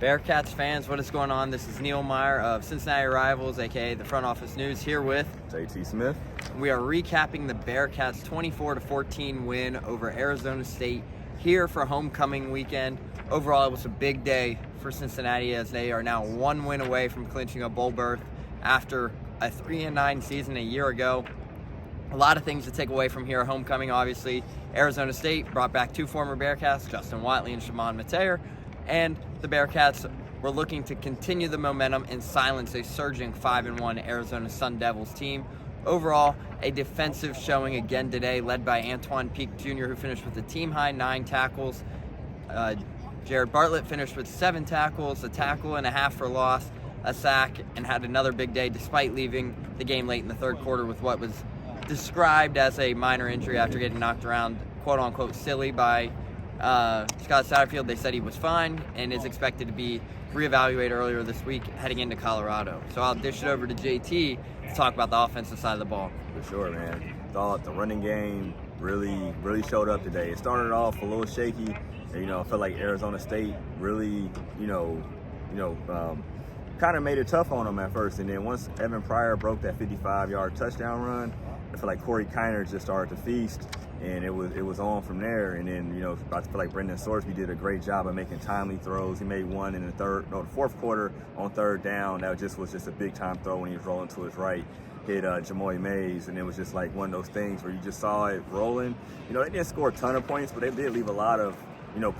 Bearcats fans, what is going on? This is Neil Meyer of Cincinnati Rivals, aka the Front Office News, here with J.T. Smith. We are recapping the Bearcats' 24-14 win over Arizona State here for homecoming weekend. Overall, it was a big day for Cincinnati as they are now one win away from clinching a bowl berth after a 3-9 season a year ago. A lot of things to take away from here. Homecoming, obviously. Arizona State brought back two former Bearcats, Justin Watley and Shimon Mateer, and the Bearcats were looking to continue the momentum and silence a surging 5-1 Arizona Sun Devils team. Overall, a defensive showing again today, led by Antoine Peak Jr., who finished with a team-high 9 tackles. Jared Bartlett finished with 7 tackles, a tackle and a half for loss, a sack, and had another big day despite leaving the game late in the third quarter with what was described as a minor injury after getting knocked around, quote-unquote, silly by Scott Satterfield. They said he was fine and is expected to be reevaluated earlier this week heading into Colorado. So I'll dish it over to JT to talk about the offensive side of the ball. For sure, man. Thought the running game really showed up today. It started off a little shaky. And, I felt like Arizona State really, kind of made it tough on them at first. And then once Evan Pryor broke that 55-yard touchdown run, I feel like Corey Kiner just started to feast, and it was on from there. And then, I feel like Brendan Sorsby did a great job of making timely throws. He made one in the fourth quarter on third down. That was just a big-time throw when he was rolling to his right. Hit Jamoy Mays, and it was just like one of those things where you just saw it rolling. They didn't score a ton of points, but they did leave a lot of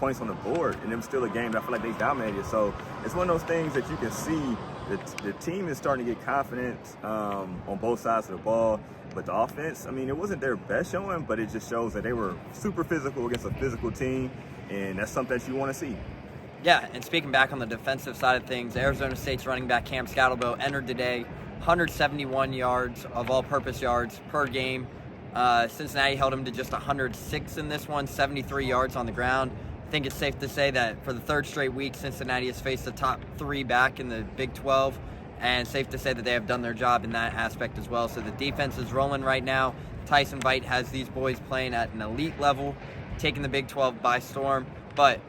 points on the board, and it was still a game that I feel like they dominated. So it's one of those things that you can see that the team is starting to get confident on both sides of the ball. But the offense, it wasn't their best showing, but it just shows that they were super physical against a physical team, and that's something that you want to see. Yeah, and speaking back on the defensive side of things, Arizona State's running back Cam Scattlebo entered today 171 yards of all-purpose yards per game. Cincinnati held him to just 106 in this one, 73 yards on the ground. I think it's safe to say that for the third straight week, Cincinnati has faced the top 3 back in the Big 12, and safe to say that they have done their job in that aspect as well. So the defense is rolling right now. Tyson Veit has these boys playing at an elite level, taking the Big 12 by storm, but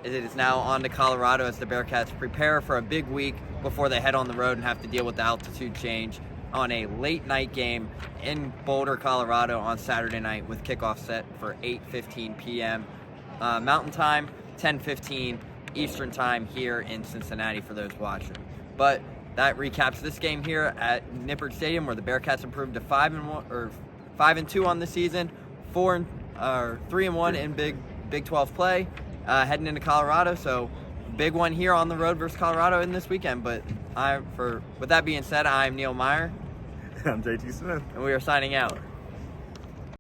it is now on to Colorado as the Bearcats prepare for a big week before they head on the road and have to deal with the altitude change on a late night game in Boulder, Colorado on Saturday night with kickoff set for 8:15 p.m. Mountain Time, 10:15 Eastern Time here in Cincinnati for those watching. But that recaps this game here at Nippert Stadium, where the Bearcats improved to 5-2 on the season, 3-1 in Big 12 play, heading into Colorado. So big one here on the road versus Colorado in this weekend. But with that being said, I'm Neil Meyer. I'm J.T. Smith. And we are signing out.